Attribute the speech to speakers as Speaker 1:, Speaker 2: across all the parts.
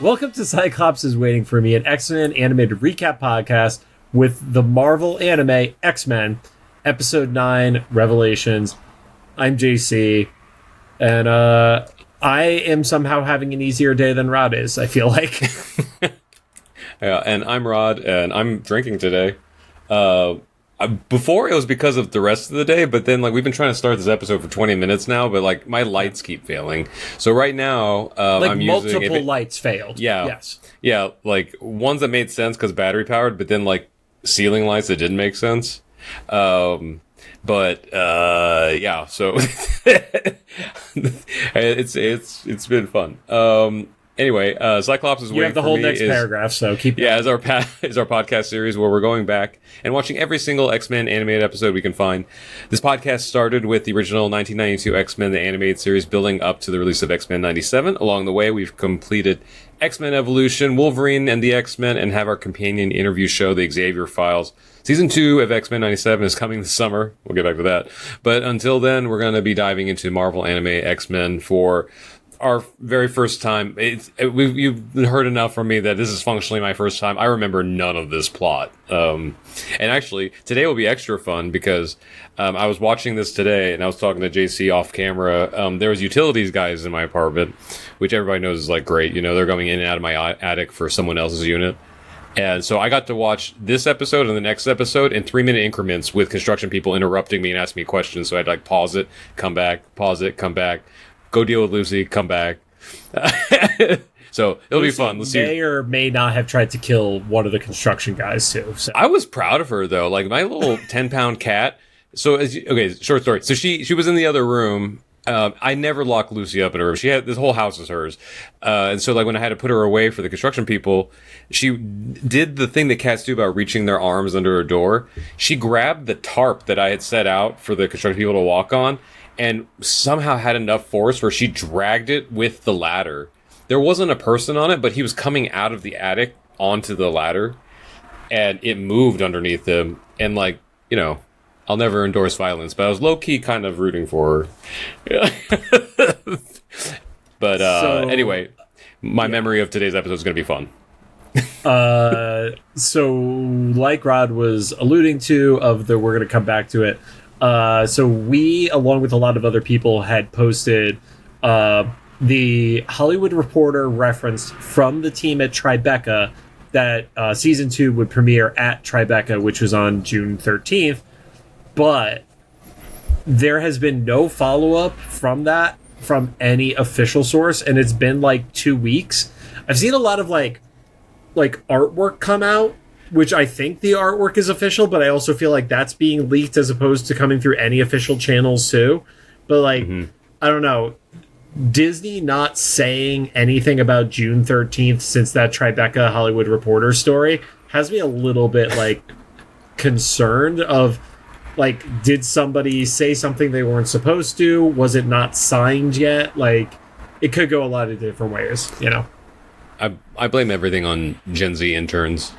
Speaker 1: Welcome to Cyclops is Waiting for Me, an X-Men animated recap podcast with the Marvel anime X-Men, Episode 9, Revelations. I'm JC, and I am somehow having an easier day than Rod is, I feel like.
Speaker 2: Yeah, and I'm Rod, and I'm drinking today. Before, it was because of the rest of the day, but then, like, we've been trying to start this episode for 20 minutes now, but, like, my lights keep failing. So right now, I'm using...
Speaker 1: multiple lights failed.
Speaker 2: Yeah.
Speaker 1: Yes.
Speaker 2: Yeah, like, ones that made sense because battery powered, but then, like, ceiling lights that didn't make sense. Yeah, so... it's been fun. Anyway, Cyclops is waiting for me.
Speaker 1: You have the whole next paragraph, so keep going.
Speaker 2: Yeah, is our podcast series where we're going back and watching every single X-Men animated episode we can find. This podcast started with the original 1992 X-Men, the animated series, building up to the release of X-Men 97. Along the way, we've completed X-Men Evolution, Wolverine and the X-Men, and have our companion interview show, the Xavier Files. Season 2 of X-Men 97 is coming this summer. We'll get back to that. But until then, we're going to be diving into Marvel anime X-Men for... our very first time. You've heard enough from me that this is functionally my first time. I remember none of this plot. And actually, today will be extra fun because I was watching this today and I was talking to JC off camera. There was utilities guys in my apartment, which everybody knows is like great. You know, they're going in and out of my attic for someone else's unit. And so I got to watch this episode and the next episode in 3-minute increments with construction people interrupting me and asking me questions. So I'd like pause it, come back, pause it, come back. Go deal with Lucy, come back. So it'll be fun. Let's
Speaker 1: may or may not have tried to kill one of the construction guys too. So.
Speaker 2: I was proud of her though. Like my little 10-pound cat. So okay, short story. So she was in the other room. I never locked Lucy up in her room. She had this whole house is hers. And so like when I had to put her away for the construction people, she did the thing that cats do about reaching their arms under her door. She grabbed the tarp that I had set out for the construction people to walk on, and somehow had enough force where she dragged it with the ladder. There wasn't a person on it, but he was coming out of the attic onto the ladder, and it moved underneath him. And, like, you know, I'll never endorse violence, but I was low-key kind of rooting for her. But anyway, my memory of today's episode is going to be fun.
Speaker 1: So, like Rod was alluding to, we're going to come back to it. So we, along with a lot of other people, had posted the Hollywood Reporter referenced from the team at Tribeca that season 2 would premiere at Tribeca, which was on June 13th. But there has been no follow-up from that from any official source, and it's been like 2 weeks. I've seen a lot of like artwork come out, which I think the artwork is official, but I also feel like that's being leaked as opposed to coming through any official channels too. But like, I don't know, Disney not saying anything about June 13th since that Tribeca Hollywood Reporter story has me a little bit like concerned of like, did somebody say something they weren't supposed to? Was it not signed yet? Like, it could go a lot of different ways, you know?
Speaker 2: I blame everything on Gen Z interns.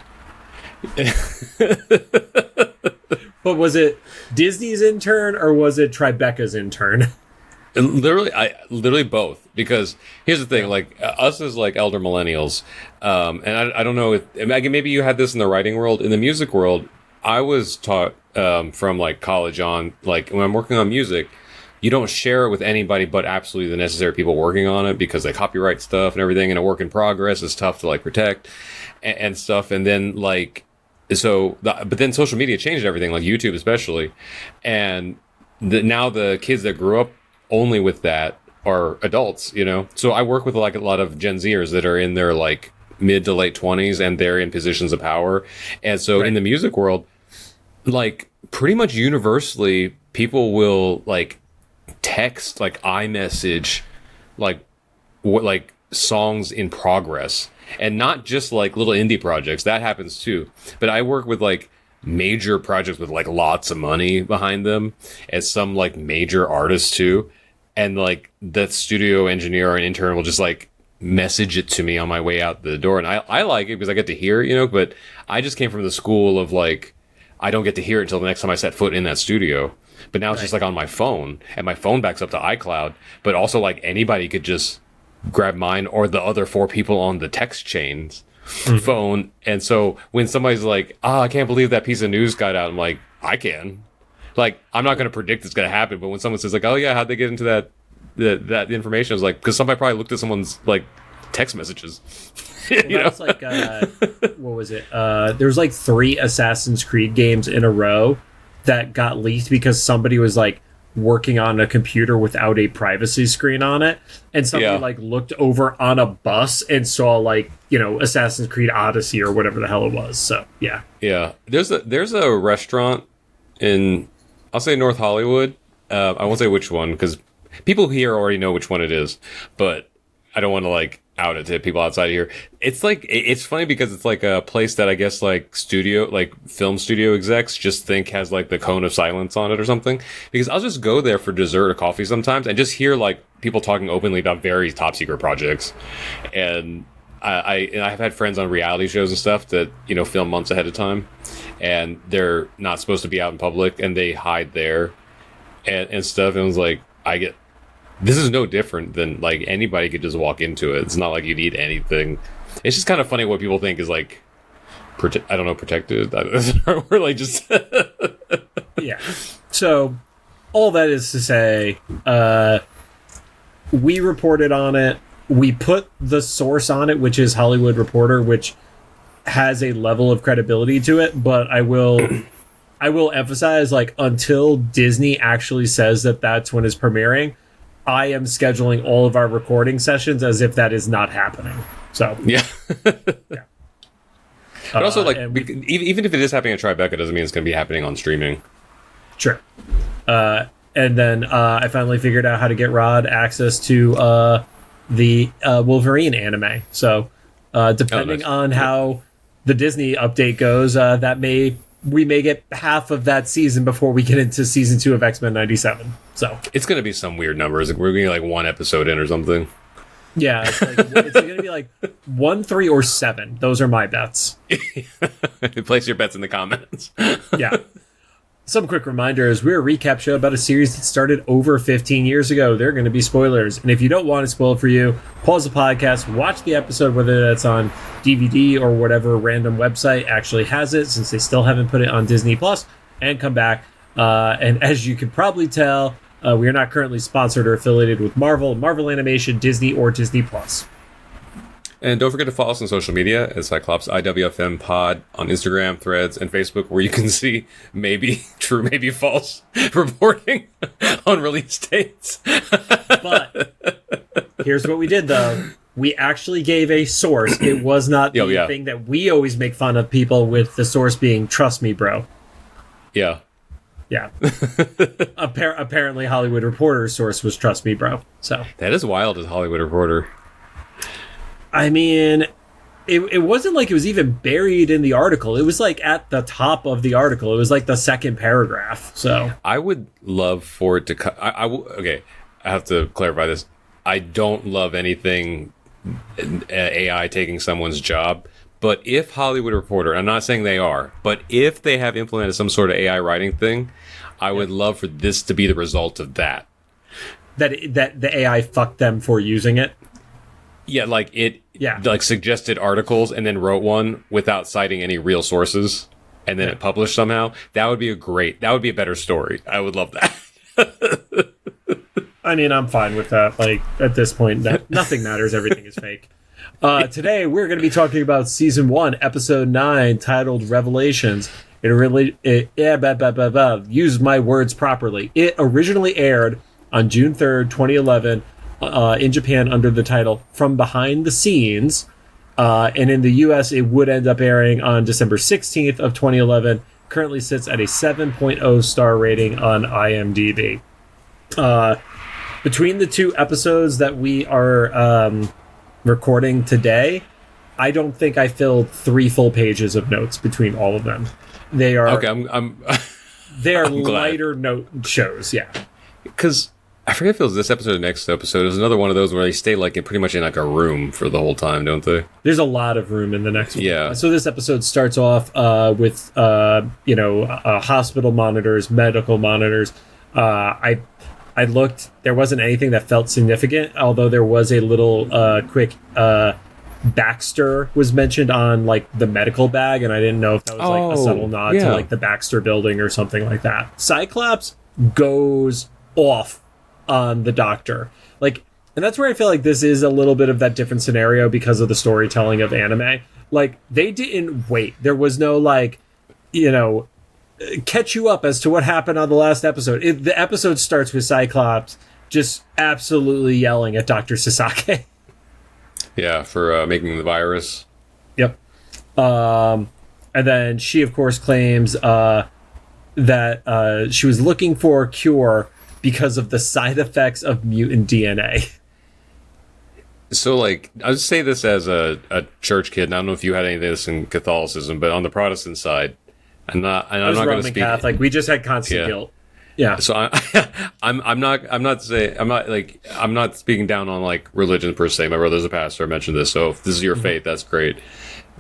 Speaker 1: But was it Disney's intern or was it Tribeca's intern?
Speaker 2: Literally both. Because here's the thing, like us as like elder millennials, and I don't know if maybe you had this in the writing world. In the music world, I was taught from like college on, like when I'm working on music, you don't share it with anybody but absolutely the necessary people working on it because they copyright stuff and everything, and a work in progress is tough to like protect and stuff. And then like. But then social media changed everything, like YouTube especially, and now the kids that grew up only with that are adults, you know. So I work with like a lot of Gen Zers that are in their like mid to late 20s, and they're in positions of power. And so in the music world, like pretty much universally, people will like text, like iMessage, like songs in progress. And not just like little indie projects. That happens too. But I work with like major projects with like lots of money behind them, and some like major artists too. And like the studio engineer or an intern will just like message it to me on my way out the door. And I like it because I get to hear it, you know, but I just came from the school of like, I don't get to hear it until the next time I set foot in that studio. But now it's just like on my phone, and my phone backs up to iCloud. But also like anybody could just grab mine or the other 4 people on the text chain's phone. And so when somebody's like, I can't believe that piece of news got out, I'm like, I can. Like, I'm not going to predict it's going to happen, but when someone says like, oh yeah, how'd they get into that information? I was like, because somebody probably looked at someone's like text messages.
Speaker 1: Well, that's like, what was it? There was like 3 Assassin's Creed games in a row that got leaked because somebody was like working on a computer without a privacy screen on it, and somebody like looked over on a bus and saw like, you know, Assassin's Creed Odyssey or whatever the hell it was. So yeah.
Speaker 2: There's a restaurant in, I'll say, North Hollywood. I won't say which one because people here already know which one it is, but I don't want to like out it to people outside of here. It's like, it's funny because it's like a place that I guess like film studio execs just think has like the cone of silence on it or something, because I'll just go there for dessert or coffee sometimes and just hear like people talking openly about very top secret projects. And I've had friends on reality shows and stuff that, you know, film months ahead of time and they're not supposed to be out in public and they hide there and stuff. And it was like, this is no different than like anybody could just walk into it. It's not like you need anything. It's just kind of funny what people think is like, I don't know, protected. We're like just
Speaker 1: yeah. So all that is to say, we reported on it. We put the source on it, which is Hollywood Reporter, which has a level of credibility to it. But I will emphasize, like, until Disney actually says that that's when it's premiering, I am scheduling all of our recording sessions as if that is not happening. So
Speaker 2: yeah.
Speaker 1: Yeah.
Speaker 2: But also, like, even if it is happening at Tribeca, doesn't mean it's going to be happening on streaming.
Speaker 1: Sure. And then I finally figured out how to get Rod access to the Wolverine anime. So depending on how the Disney update goes, we may get half of that season before we get into season 2 of X-Men 97. So
Speaker 2: it's going to be some weird numbers. We're going to like 1 episode in or something.
Speaker 1: Yeah, it's going to be like 1, 3, or 7. Those are my bets.
Speaker 2: Place your bets in the comments.
Speaker 1: Yeah. Some quick reminders. We're a recap show about a series that started over 15 years ago. There are going to be spoilers. And if you don't want it spoiled for you, pause the podcast, watch the episode, whether that's on DVD or whatever random website actually has it, since they still haven't put it on Disney Plus, and come back. And as you can probably tell, we are not currently sponsored or affiliated with Marvel Animation, Disney, or Disney Plus.
Speaker 2: And don't forget to follow us on social media at Cyclops IWFM Pod on Instagram, Threads, and Facebook, where you can see maybe true, maybe false reporting on release dates.
Speaker 1: But here's what we did, though. We actually gave a source. It was not the thing that we always make fun of people with, the source being "trust me, bro."
Speaker 2: Yeah.
Speaker 1: Yeah. Apparently, Hollywood Reporter's source was "trust me, bro." So
Speaker 2: that is wild as Hollywood Reporter.
Speaker 1: I mean, it wasn't like it was even buried in the article. It was like at the top of the article. It was like the second paragraph. So
Speaker 2: I would love for it to okay, I have to clarify this. I don't love anything AI taking someone's job. But if Hollywood Reporter, I'm not saying they are, but if they have implemented some sort of AI writing thing, I would love for this to be the result of that.
Speaker 1: That the AI fucked them for using it.
Speaker 2: Yeah, like like suggested articles and then wrote one without citing any real sources, and then it published somehow. That would be a better story. I would love that.
Speaker 1: I mean, I'm fine with that. Like, at this point, nothing matters. Everything is fake. Today, we're going to be talking about Season 1, Episode 9, titled Revelations. Use my words properly. It originally aired on June 3rd, 2011, in Japan under the title From Behind the Scenes. And in the US, it would end up airing on December 16th of 2011. Currently sits at a 7.0 star rating on IMDb. Between the 2 episodes that we are recording today, I don't think I filled 3 full pages of notes between all of them. They are
Speaker 2: okay.
Speaker 1: they are lighter note shows, yeah.
Speaker 2: Because I forget if it was this episode or next episode. It was another one of those where they stay like pretty much in like a room for the whole time, don't they?
Speaker 1: There's a lot of room in the next one.
Speaker 2: Yeah.
Speaker 1: So this episode starts off with hospital monitors, medical monitors. I looked, there wasn't anything that felt significant, although there was a little quick Baxter was mentioned on like the medical bag, and I didn't know if that was like a subtle nod to like the Baxter building or something like that. Cyclops goes off on the Doctor. Like, and that's where I feel like this is a little bit of that different scenario because of the storytelling of anime. Like, they didn't wait. There was no like, catch you up as to what happened on the last episode. The episode starts with Cyclops just absolutely yelling at Dr. Sasake.
Speaker 2: Yeah, for making the virus.
Speaker 1: Yep. And then she, of course, claims that she was looking for a cure because of the side effects of mutant DNA.
Speaker 2: So, like, I'll just say this as a church kid, and I don't know if you had any of this in Catholicism, but on the Protestant side, I'm not going to speak.
Speaker 1: Catholic. We just had constant guilt. Yeah.
Speaker 2: So I'm not speaking down on like religion per se. My brother's a pastor. I mentioned this. So if this is your faith, that's great.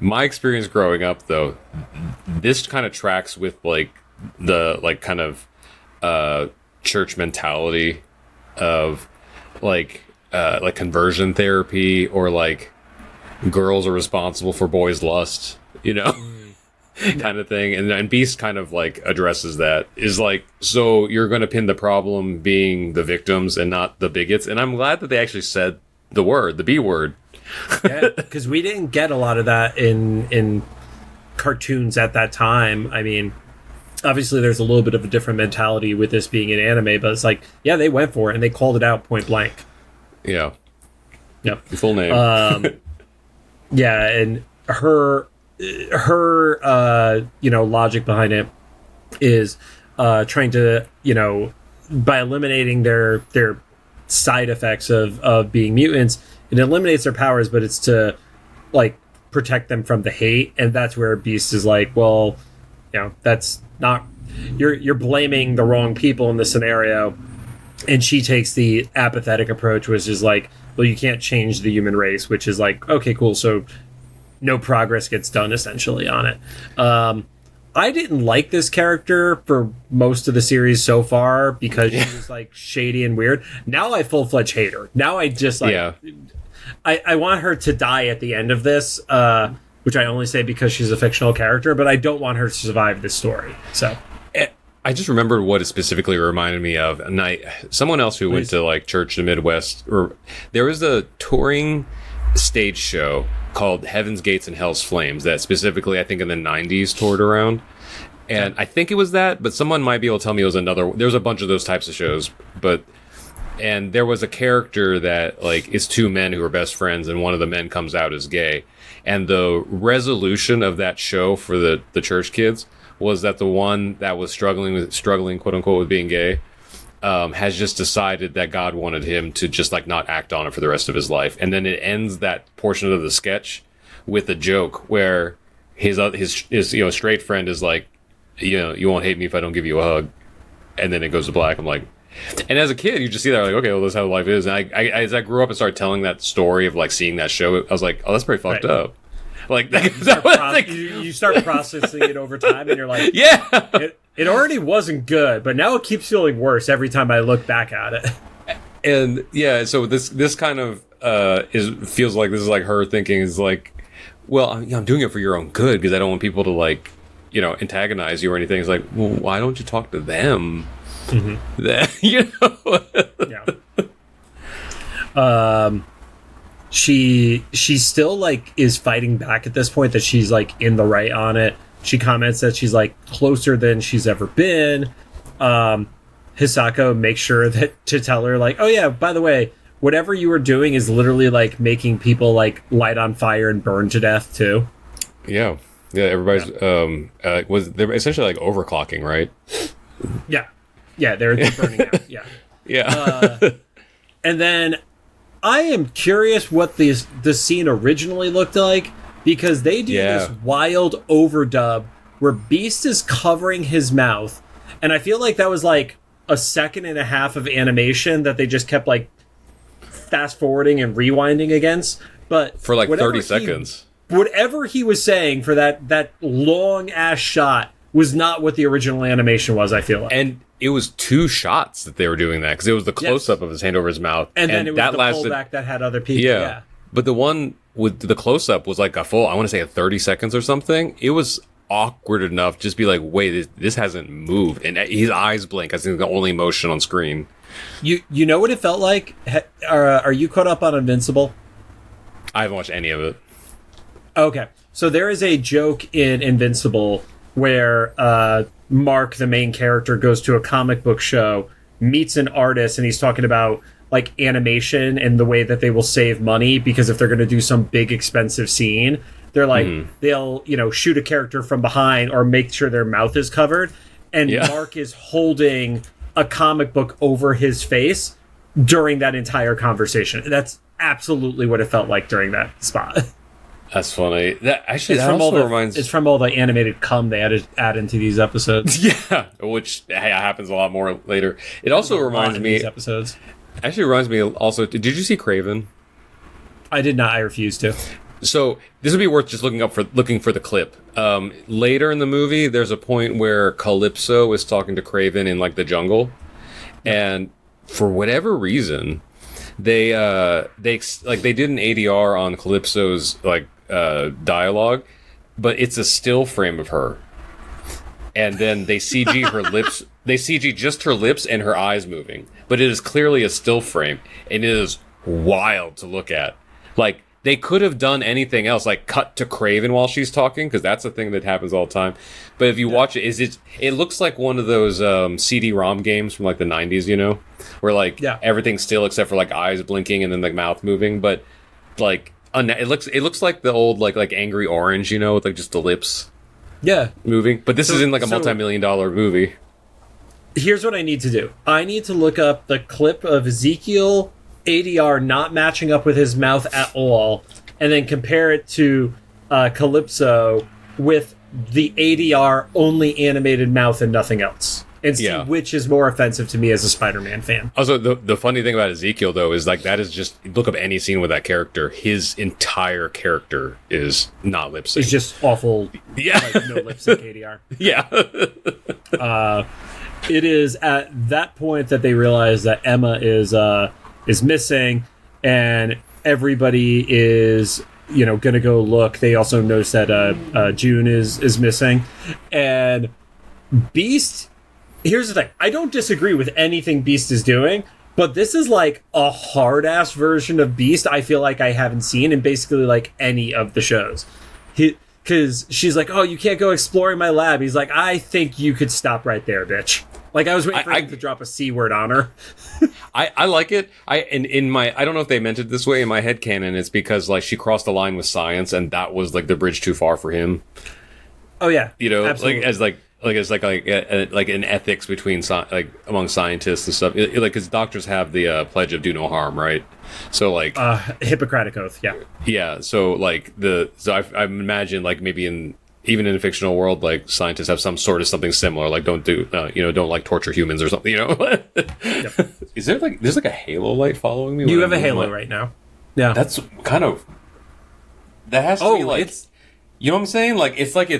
Speaker 2: My experience growing up, though, this kind of tracks with like the like kind of church mentality of like conversion therapy, or like girls are responsible for boys' lust, kind of thing. And Beast kind of like addresses that, is like, so you're going to pin the problem being the victims and not the bigots. And I'm glad that they actually said the B word.
Speaker 1: Yeah, because we didn't get a lot of that in cartoons at that time. I mean, obviously there's a little bit of a different mentality with this being an anime, but it's like, yeah, they went for it and they called it out point blank.
Speaker 2: Yeah.
Speaker 1: Yep.
Speaker 2: Full name.
Speaker 1: Yeah, and her logic behind it is trying to, by eliminating their side effects of being mutants, it eliminates their powers, but it's to like protect them from the hate. And that's where Beast is like, well, that's not, you're blaming the wrong people in this scenario. And she takes the apathetic approach, which is like, well, you can't change the human race, which is like, okay, cool. So no progress gets done essentially on it. I didn't like this character for most of the series so far because she was like shady and weird. Now I full-fledged hate her. Now I just like, I want her to die at the end of this, which I only say because she's a fictional character, but I don't want her to survive this story. So
Speaker 2: I just remembered what it specifically reminded me of. And someone else who went to like church in the Midwest, or there was a touring stage show called Heaven's Gates and Hell's Flames that specifically, I think in the 90s toured around. And I think it was that, but someone might be able to tell me it was another. There's a bunch of those types of shows, and there was a character that like is two men who are best friends, and one of the men comes out as gay. And the resolution of that show for the church kids was that the one that was struggling quote unquote with being gay has just decided that God wanted him to just like not act on it for the rest of his life. And then it ends that portion of the sketch with a joke where his straight friend is like, you won't hate me if I don't give you a hug. And then it goes to black. I'm like, and as a kid, you just see that like, okay, well, that's how life is. And I as I grew up and started telling that story of like seeing that show, I was like, oh, that's pretty fucked up. Like
Speaker 1: you start processing it over time, and you're like,
Speaker 2: yeah,
Speaker 1: it already wasn't good, but now it keeps feeling worse every time I look back at it.
Speaker 2: And yeah, so this kind of feels like this is like her thinking is like, well, I'm doing it for your own good because I don't want people to like, antagonize you or anything. It's like, well, why don't you talk to them? Mm-hmm.
Speaker 1: Yeah. She still like is fighting back at this point that she's like in the right on it. She comments that she's like closer than she's ever been. Hisako makes sure to tell her like, oh yeah, by the way, whatever you were doing is literally like making people like light on fire and burn to death too.
Speaker 2: Yeah. Everybody's they're essentially like overclocking, right?
Speaker 1: Yeah, they're burning out. Yeah. And then I am curious what the scene originally looked like, because they do this wild overdub where Beast is covering his mouth, and I feel like that was like a second and a half of animation that they just kept like fast forwarding and rewinding against. But
Speaker 2: for like 30 seconds,
Speaker 1: whatever he was saying for that long ass shot was not what the original animation was. I feel like,
Speaker 2: and it was 2 shots that they were doing that, because it was the close-up of his hand over his mouth.
Speaker 1: And then it was
Speaker 2: that
Speaker 1: the
Speaker 2: lasted,
Speaker 1: pullback that had other people. Yeah.
Speaker 2: But the one with the close-up was like a full, I want to say 30 seconds or something. It was awkward enough just be like, wait, this hasn't moved. And his eyes blink. I think the only motion on screen.
Speaker 1: You know what it felt like? Are you caught up on Invincible?
Speaker 2: I haven't watched any of it.
Speaker 1: Okay. So there is a joke in Invincible where Mark, the main character, goes to a comic book show, meets an artist, and he's talking about like animation and the way that they will save money, because if they're going to do some big expensive scene, they're like, they'll, shoot a character from behind or make sure their mouth is covered. And Mark is holding a comic book over his face during that entire conversation. That's absolutely what it felt like during that spot.
Speaker 2: That's funny. That actually,
Speaker 1: it's from all the animated cum they add into these episodes.
Speaker 2: Yeah, which happens a lot more later. It also reminds me.
Speaker 1: These episodes.
Speaker 2: Actually, reminds me also. Did you see Craven?
Speaker 1: I did not. I refuse to.
Speaker 2: So this would be worth just looking for the clip. Later in the movie, there's a point where Calypso is talking to Craven in like the jungle, and for whatever reason, they did an ADR on Calypso's dialogue, but it's a still frame of her, and then they CG her lips. They CG just her lips and her eyes moving, but it is clearly a still frame, and it is wild to look at. Like, they could have done anything else, like cut to Craven while she's talking, because that's a thing that happens all the time. But if you watch it, it looks like one of those CD-ROM games from like the 90s, where like everything's still except for like eyes blinking and then like mouth moving. But like it looks like the old like Angry Orange, with like just the lips moving. But this is in like a multi-million-dollar movie.
Speaker 1: Here's what I need to do. I need to look up the clip of Ezekiel ADR not matching up with his mouth at all, and then compare it to Calypso with the ADR only animated mouth and nothing else, and see which is more offensive to me as a Spider-Man fan.
Speaker 2: Also, the funny thing about Ezekiel, though, is like that is just, look up any scene with that character, his entire character is not lip sync.
Speaker 1: It's just awful.
Speaker 2: Yeah,
Speaker 1: like, no lip sync ADR.
Speaker 2: Yeah.
Speaker 1: It is at that point that they realize that Emma is missing, and everybody is gonna go look. They also notice that June is missing, and Beast. Here's the thing: I don't disagree with anything Beast is doing, but this is like a hard ass version of Beast I feel like I haven't seen in basically like any of the shows. Because she's like, "Oh, you can't go exploring my lab." He's like, "I think you could stop right there, bitch." Like, I was waiting for him to drop a C word on her.
Speaker 2: I like it. I don't know if they meant it this way. In my headcanon, it's because like she crossed the line with science, and that was like the bridge too far for him.
Speaker 1: Oh yeah, absolutely.
Speaker 2: like an ethics between among scientists and stuff. Like, because doctors have the pledge of do no harm, right? So like
Speaker 1: Hippocratic oath,
Speaker 2: yeah. So like I imagine like maybe even in a fictional world, like scientists have some sort of something similar, like don't like torture humans or something, Yep. Is there there's like a halo light following me?
Speaker 1: You have a halo right now. Yeah.
Speaker 2: That's kind of, that has to be like, it's, you know what I'm saying? Like, it's like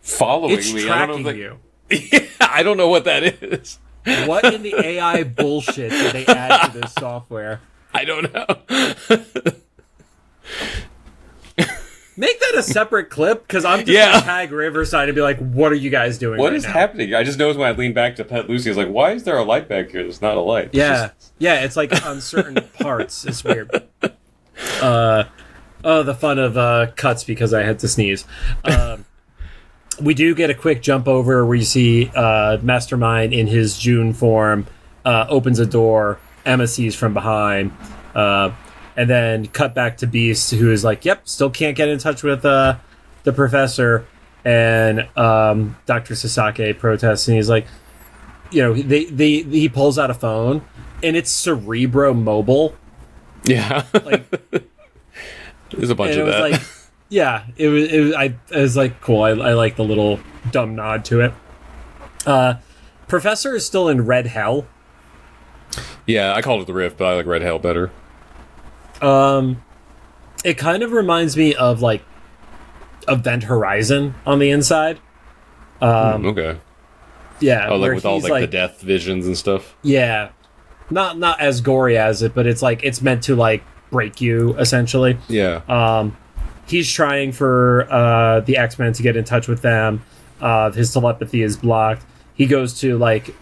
Speaker 2: following
Speaker 1: it's
Speaker 2: me.
Speaker 1: Tracking
Speaker 2: you. Yeah, I don't know what that is.
Speaker 1: What in the AI bullshit did they add to this software?
Speaker 2: I don't know.
Speaker 1: Make that a separate clip, because I'm just going to tag Riverside and be like, what are you guys doing
Speaker 2: What is happening? I just noticed when I leaned back to pet Lucy, I was like, why is there a light back here? There's not a light.
Speaker 1: Yeah. It's like on certain parts. It's weird. The fun of cuts because I had to sneeze. We do get a quick jump over where you see Mastermind in his June form opens a door. Emma sees from behind. And then cut back to Beast, who is like, yep, still can't get in touch with the professor. And Dr. Sasake protests, and he's like, he pulls out a phone, and it's Cerebro Mobile.
Speaker 2: Yeah.
Speaker 1: Like,
Speaker 2: there's a bunch of that.
Speaker 1: Like, yeah, it was like, cool. I like the little dumb nod to it. Professor is still in Red Hell.
Speaker 2: Yeah, I called it the Rift, but I like Red Hell better.
Speaker 1: It kind of reminds me of like Event Horizon on the inside.
Speaker 2: Okay.
Speaker 1: Yeah.
Speaker 2: Oh, like
Speaker 1: where
Speaker 2: with all
Speaker 1: he's,
Speaker 2: like the death visions and stuff.
Speaker 1: Yeah. Not as gory as it, but it's like it's meant to like break you essentially.
Speaker 2: Yeah.
Speaker 1: He's trying for the X-Men to get in touch with them. His telepathy is blocked. He goes to like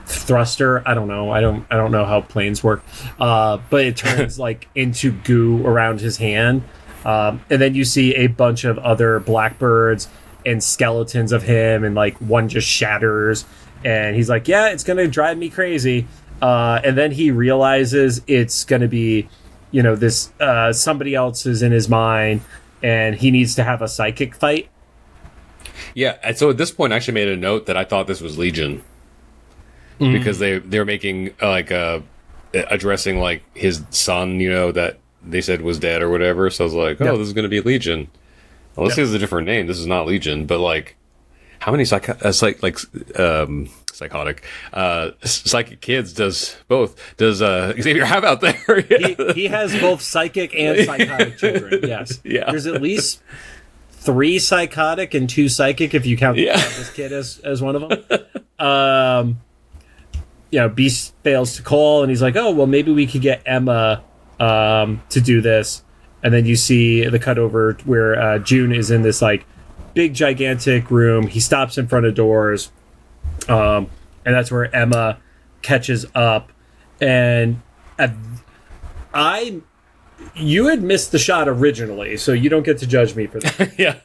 Speaker 1: thruster. I don't know. I don't know how planes work. But it turns like into goo around his hand. And then you see a bunch of other blackbirds and skeletons of him, and like one just shatters. And he's like, "Yeah, it's gonna drive me crazy." And then he realizes it's gonna be, this somebody else is in his mind, and he needs to have a psychic fight.
Speaker 2: Yeah. And so at this point, I actually made a note that I thought this was Legion because they're making addressing like his son, that they said was dead or whatever. So I was like, oh, this is going to be Legion. Unless he has a different name, this is not Legion. But like, how many psychotic psychic kids does Xavier have out there?
Speaker 1: He has both psychic and psychotic children. Yes.
Speaker 2: Yeah.
Speaker 1: There's at least 3 psychotic and 2 psychic if you count this kid as one of them. Beast fails to call, and he's like, "Oh, well, maybe we could get Emma to do this." And then you see the cut over where June is in this like big gigantic room. He stops in front of doors, and that's where Emma catches up. And you had missed the shot originally, so you don't get to judge me for that.
Speaker 2: Yeah.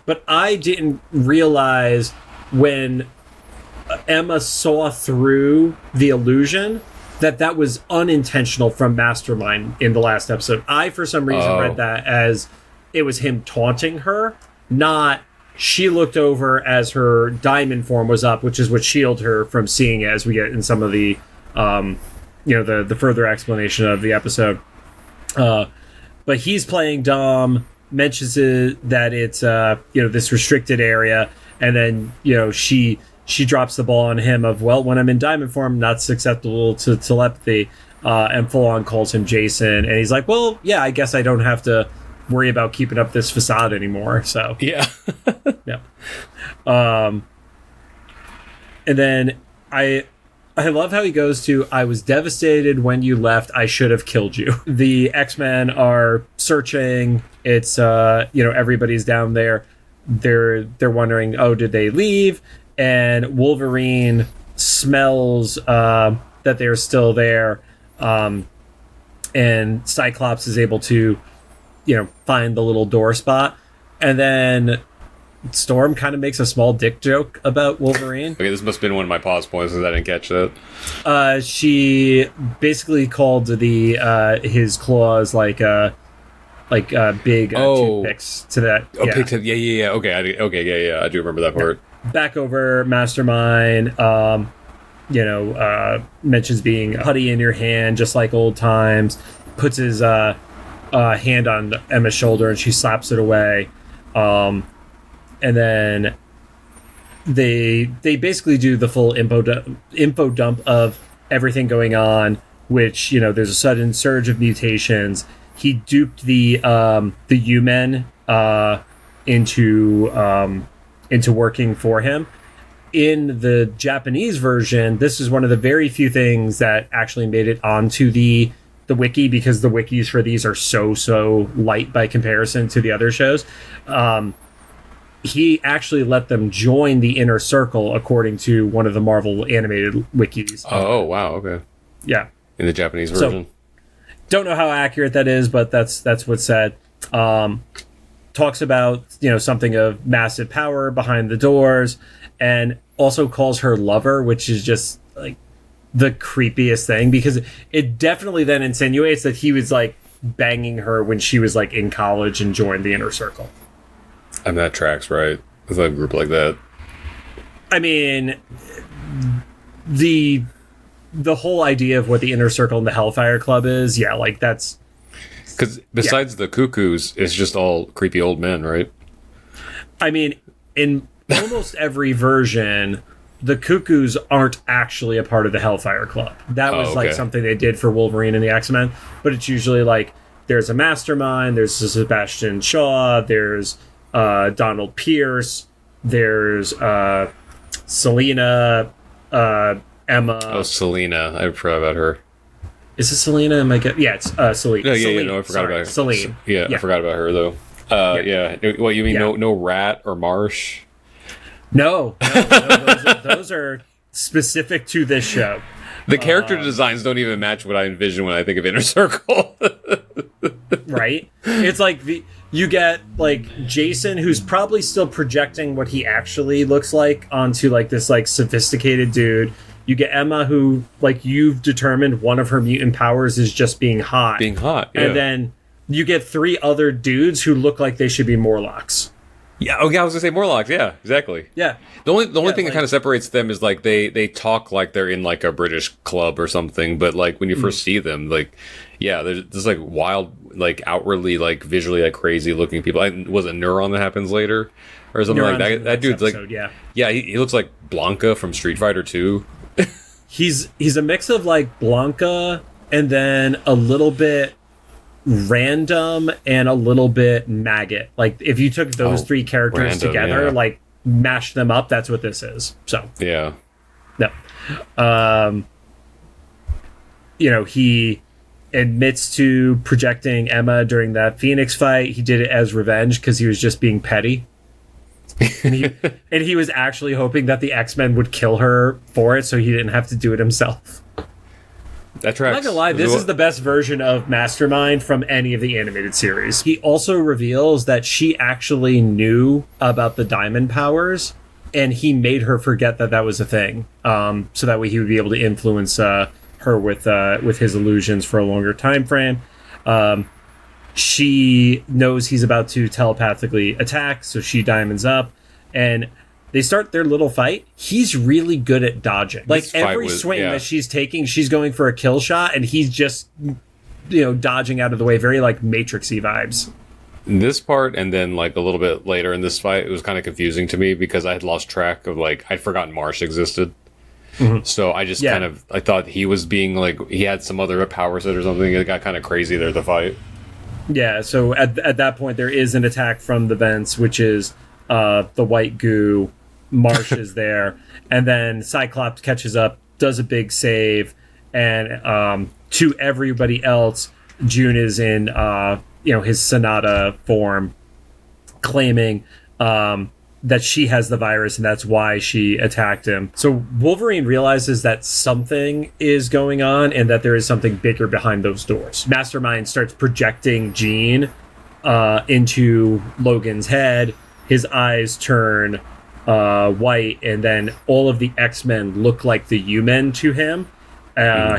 Speaker 1: But I didn't realize when Emma saw through the illusion that was unintentional from Mastermind in the last episode. I, for some reason, read that as it was him taunting her, not she looked over as her diamond form was up, which is what shielded her from seeing it, as we get in some of the, the further explanation of the episode. But he's playing Dom, mentions that it's, this restricted area, and then, she drops the ball on him of, well, when I'm in diamond form, not susceptible to telepathy, and full on calls him Jason. And he's like, well, yeah, I guess I don't have to worry about keeping up this facade anymore. So,
Speaker 2: yeah.
Speaker 1: Yeah. And then I love how he goes to, "I was devastated when you left. I should have killed you." The X-Men are searching. It's, everybody's down there. They're wondering, oh, did they leave? And Wolverine smells that they're still there, and Cyclops is able to, find the little door spot, and then Storm kind of makes a small dick joke about Wolverine.
Speaker 2: Okay, this must have been one of my pause points because I didn't catch that.
Speaker 1: She basically called his claws like big toothpicks to that.
Speaker 2: Oh, pigtails. Yeah. Okay, I do remember that part.
Speaker 1: Back over Mastermind, mentions being putty in your hand, just like old times. Puts his hand on Emma's shoulder, and she slaps it away. And then they basically do the full info dump of everything going on. Which, there's a sudden surge of mutations. He duped the xmen into working for him. In the Japanese version, this is one of the very few things that actually made it onto the wiki, because the wikis for these are so light by comparison to the other shows. He actually let them join the inner circle, according to one of the Marvel animated wikis.
Speaker 2: Oh, wow, okay.
Speaker 1: Yeah.
Speaker 2: In the Japanese version.
Speaker 1: So, don't know how accurate that is, but that's what's said. Talks about, something of massive power behind the doors, and also calls her lover, which is just like the creepiest thing, because it definitely then insinuates that he was like banging her when she was like in college and joined the inner circle.
Speaker 2: And that tracks, right? With a group like that.
Speaker 1: I mean, the whole idea of what the inner circle and the Hellfire Club is, like that's...
Speaker 2: Because besides the cuckoos, it's just all creepy old men, right?
Speaker 1: I mean, in almost every version, the cuckoos aren't actually a part of the Hellfire Club. That was like something they did for Wolverine and the X-Men, but it's usually like there's a Mastermind, there's a Sebastian Shaw, there's Donald Pierce, there's Selena, Emma.
Speaker 2: Oh, Selena. I forgot about her.
Speaker 1: Is it Selena? Yeah, it's Selena.
Speaker 2: No,
Speaker 1: Celine.
Speaker 2: no, I forgot about her.
Speaker 1: Celine.
Speaker 2: Yeah, I forgot about her though. Yeah. What you mean?
Speaker 1: Yeah.
Speaker 2: No Rat or Marsh?
Speaker 1: No, those are specific to this show.
Speaker 2: The character designs don't even match what I envision when I think of Inner Circle.
Speaker 1: Right? It's like you get like Jason, who's probably still projecting what he actually looks like onto like this like sophisticated dude. You get Emma, who like you've determined one of her mutant powers is just being hot.
Speaker 2: Being hot, yeah.
Speaker 1: And then you get 3 other dudes who look like they should be Morlocks.
Speaker 2: Yeah, I was gonna say Morlocks. Yeah, exactly.
Speaker 1: Yeah.
Speaker 2: The only thing
Speaker 1: like,
Speaker 2: that kind of separates them is like they talk like they're in like a British club or something, but like when you first see them, like there's like wild, like outwardly like visually like crazy looking people. Was it Neuron that happens later or something
Speaker 1: Neuron's
Speaker 2: like that? That dude's
Speaker 1: episode,
Speaker 2: like he looks like Blanca from Street Fighter 2.
Speaker 1: He's a mix of like Blanca and then a little bit random and a little bit maggot. Like if you took those 3 characters
Speaker 2: random,
Speaker 1: together,
Speaker 2: yeah.
Speaker 1: like mashed them up, that's what this is. So
Speaker 2: Yeah.
Speaker 1: no. He admits to projecting Emma during that Phoenix fight. He did it as revenge because he was just being petty. and he was actually hoping that the X-Men would kill her for it so he didn't have to do it himself.
Speaker 2: That tracks.
Speaker 1: I'm not gonna lie, this is the best version of Mastermind from any of the animated series. He also reveals that she actually knew about the diamond powers, and he made her forget that was a thing, so that way he would be able to influence her with his illusions for a longer time frame. She knows he's about to telepathically attack, so she diamonds up, and they start their little fight. He's really good at dodging. Like every swing that she's taking, she's going for a kill shot, and he's just, dodging out of the way. Very like Matrix-y vibes.
Speaker 2: This part, and then like a little bit later in this fight, it was kind of confusing to me because I had lost track of like I'd forgotten Marsh existed. Mm-hmm. So I just I thought he was being like he had some other power set or something. It got kind of crazy there, the fight.
Speaker 1: Yeah, so at that point there is an attack from the vents, which is the white goo. Marsh is there, and then Cyclops catches up, does a big save, and to everybody else, June is in his Sonata form, claiming that she has the virus and that's why she attacked him. So Wolverine realizes that something is going on and that there is something bigger behind those doors. Mastermind starts projecting Jean into Logan's head. His eyes turn white, and then all of the X-Men look like the xmen to him.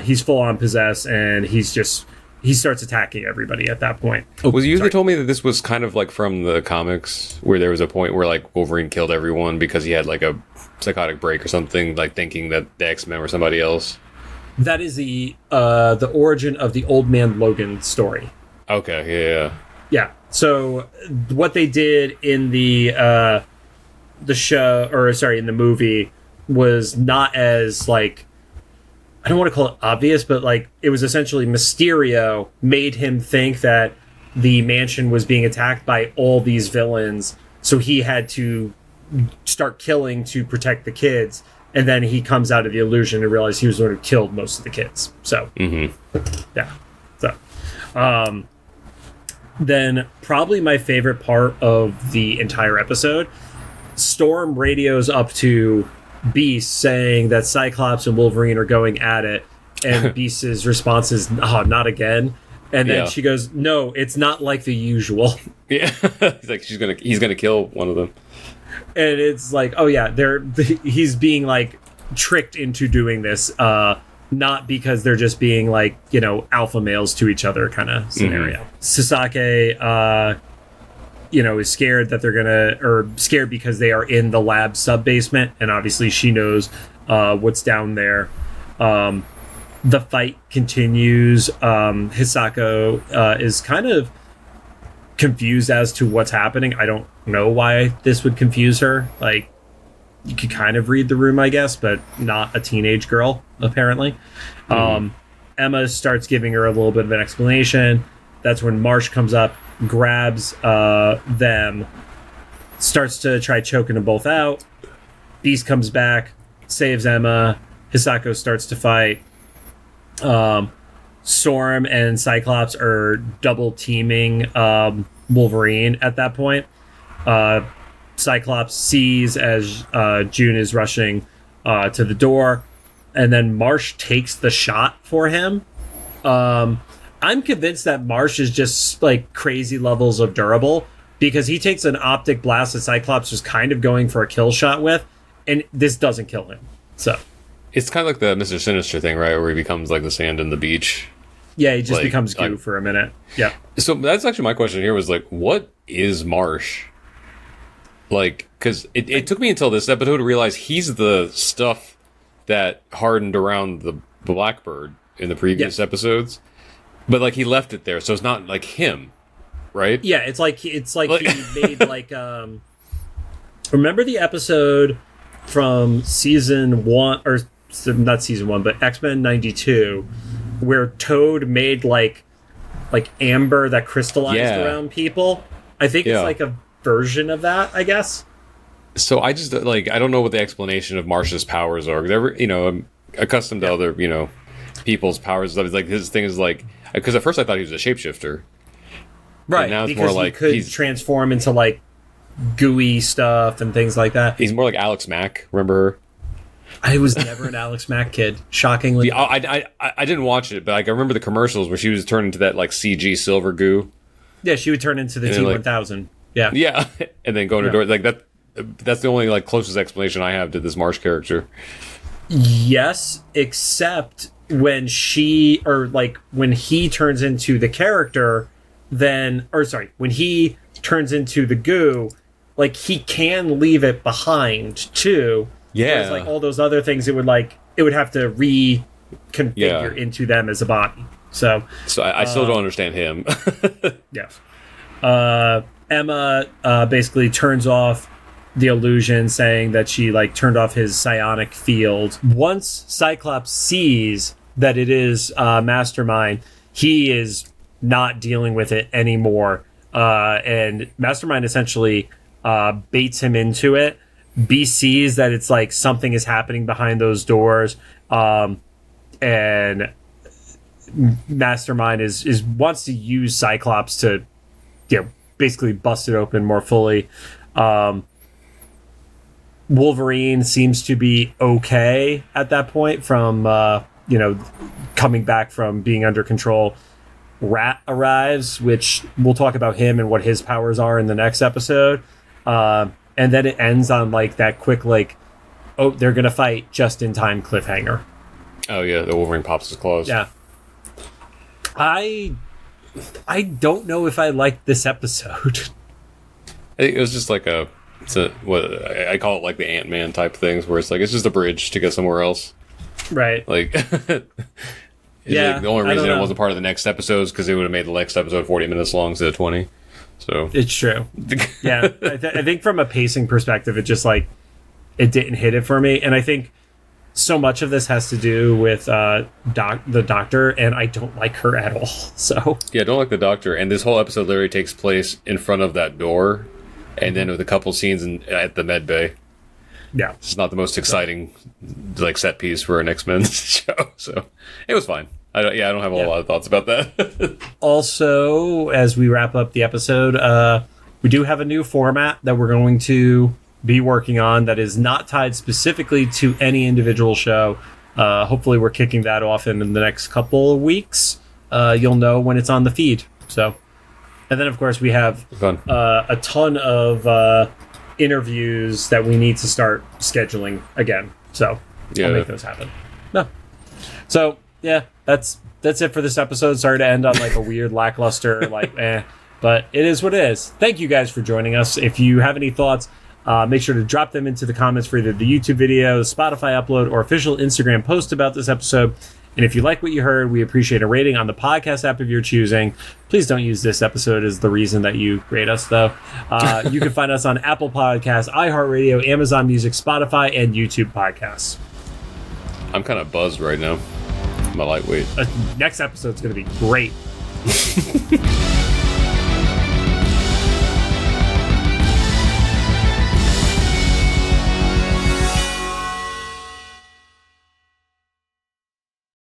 Speaker 1: He's full on possessed, and he starts attacking everybody at that point.
Speaker 2: Was it you that told me that this was kind of like from the comics, where there was a point where like Wolverine killed everyone because he had like a psychotic break or something, like thinking that the X-Men were somebody else?
Speaker 1: That is the origin of the Old Man Logan story.
Speaker 2: Okay,
Speaker 1: yeah. So what they did in the show, or sorry, in the movie, was not as like, I don't want to call it obvious, but like it was essentially Mysterio made him think that the mansion was being attacked by all these villains, so he had to start killing to protect the kids, and then he comes out of the illusion and realizes he was the one who killed most of the kids. So yeah. So then probably my favorite part of the entire episode, Storm radios up to Beast saying that Cyclops and Wolverine are going at it, and Beast's response is, "Oh, not again." And then she goes, "No, it's not like the usual."
Speaker 2: Yeah, it's like he's gonna kill one of them,
Speaker 1: and it's like, oh yeah, he's being like tricked into doing this, not because they're just being like alpha males to each other kind of scenario. Sasake, is scared that scared because they are in the lab sub basement, and obviously she knows what's down there. The fight continues. Hisako is kind of confused as to what's happening. I don't know why this would confuse her. Like, you could kind of read the room, I guess, but not a teenage girl, apparently. Emma starts giving her a little bit of an explanation. That's when Marsh comes up, grabs them, starts to try choking them both out. Beast comes back, saves Emma. Hisako starts to fight. Storm and Cyclops are double teaming Wolverine at that point. Cyclops sees as June is rushing to the door, and then Marsh takes the shot for him. I'm convinced that Marsh is just like crazy levels of durable, because he takes an optic blast that Cyclops was kind of going for a kill shot with, and this doesn't kill him. So
Speaker 2: it's kind of like the Mr. Sinister thing, right? Where he becomes like the sand in the beach.
Speaker 1: Yeah, he just becomes goo for a minute. Yeah.
Speaker 2: So that's actually my question here was like, what is Marsh? Like, because it took me until this episode to realize he's the stuff that hardened around the Blackbird in the previous episodes. But like he left it there, so it's not like him, right?
Speaker 1: Yeah, it's like he made like remember the episode from season 1, or not season 1, but X-Men 92, where Toad made like amber that crystallized around people? I think it's like a version of that, I guess.
Speaker 2: So I just like, I don't know what the explanation of Marsh's powers are, because I'm accustomed to other people's powers. Like his thing is like, because at first I thought he was a shapeshifter,
Speaker 1: right? Now it's because more like he could transform into like gooey stuff and things like that.
Speaker 2: He's more like Alex Mack. Remember her?
Speaker 1: I was never an Alex Mack kid. Shockingly,
Speaker 2: I didn't watch it, but like I remember the commercials where she was turned into that like CG silver goo.
Speaker 1: Yeah, she would turn into the T-1000. Like,
Speaker 2: yeah, and then go into door like that. That's the only like closest explanation I have to this Marsh character.
Speaker 1: Yes, except when when he turns into the character, when he turns into the goo, like he can leave it behind too.
Speaker 2: Yeah.
Speaker 1: Whereas, like all those other things, it would have to reconfigure into them as a body. So
Speaker 2: I still don't understand him.
Speaker 1: Yes. Emma basically turns off the illusion, saying that she like turned off his psionic field. Once Cyclops sees that it is Mastermind, he is not dealing with it anymore. And Mastermind essentially baits him into it. B sees that it's like something is happening behind those doors, and Mastermind is wants to use Cyclops to basically bust it open more fully. Wolverine seems to be okay at that point from coming back from being under control. Rat arrives, which we'll talk about him and what his powers are in the next episode. And then it ends on like that quick they're gonna fight just in time cliffhanger.
Speaker 2: Oh yeah, the Wolverine pops his claws.
Speaker 1: Yeah. I don't know if I liked this episode.
Speaker 2: It was just like what I call it, like the Ant-Man type things, where it's like it's just a bridge to get somewhere else.
Speaker 1: Right.
Speaker 2: Like, yeah. Like the only reason it wasn't part of the next episode is because it would have made the next episode 40 minutes long instead of 20. So
Speaker 1: it's true. Yeah, I think from a pacing perspective, it just like it didn't hit it for me, and I think so much of this has to do with the Doctor, and I don't like her at all. So
Speaker 2: yeah, I don't like the Doctor, and this whole episode literally takes place in front of that door, and then with a couple scenes at the med bay.
Speaker 1: Yeah,
Speaker 2: it's not the most exciting like set piece for an X-Men show, so it was fine. I don't have a lot of thoughts about that.
Speaker 1: Also, as we wrap up the episode, we do have a new format that we're going to be working on that is not tied specifically to any individual show. Hopefully we're kicking that off in the next couple of weeks. You'll know when it's on the feed. So, and then of course we have a ton of interviews that we need to start scheduling again. So I'll make those happen. No. So yeah, that's it for this episode. Sorry to end on like a weird lackluster but it is what it is. Thank you guys for joining us. If you have any thoughts, make sure to drop them into the comments for either the YouTube video, Spotify upload, or official Instagram post about this episode. And if you like what you heard, we appreciate a rating on the podcast app of your choosing. Please don't use this episode as the reason that you rate us, though. You can find us on Apple Podcasts, iHeartRadio, Amazon Music, Spotify, and YouTube Podcasts.
Speaker 2: I'm kind of buzzed right now. I'm a lightweight.
Speaker 1: Next episode's going to be great.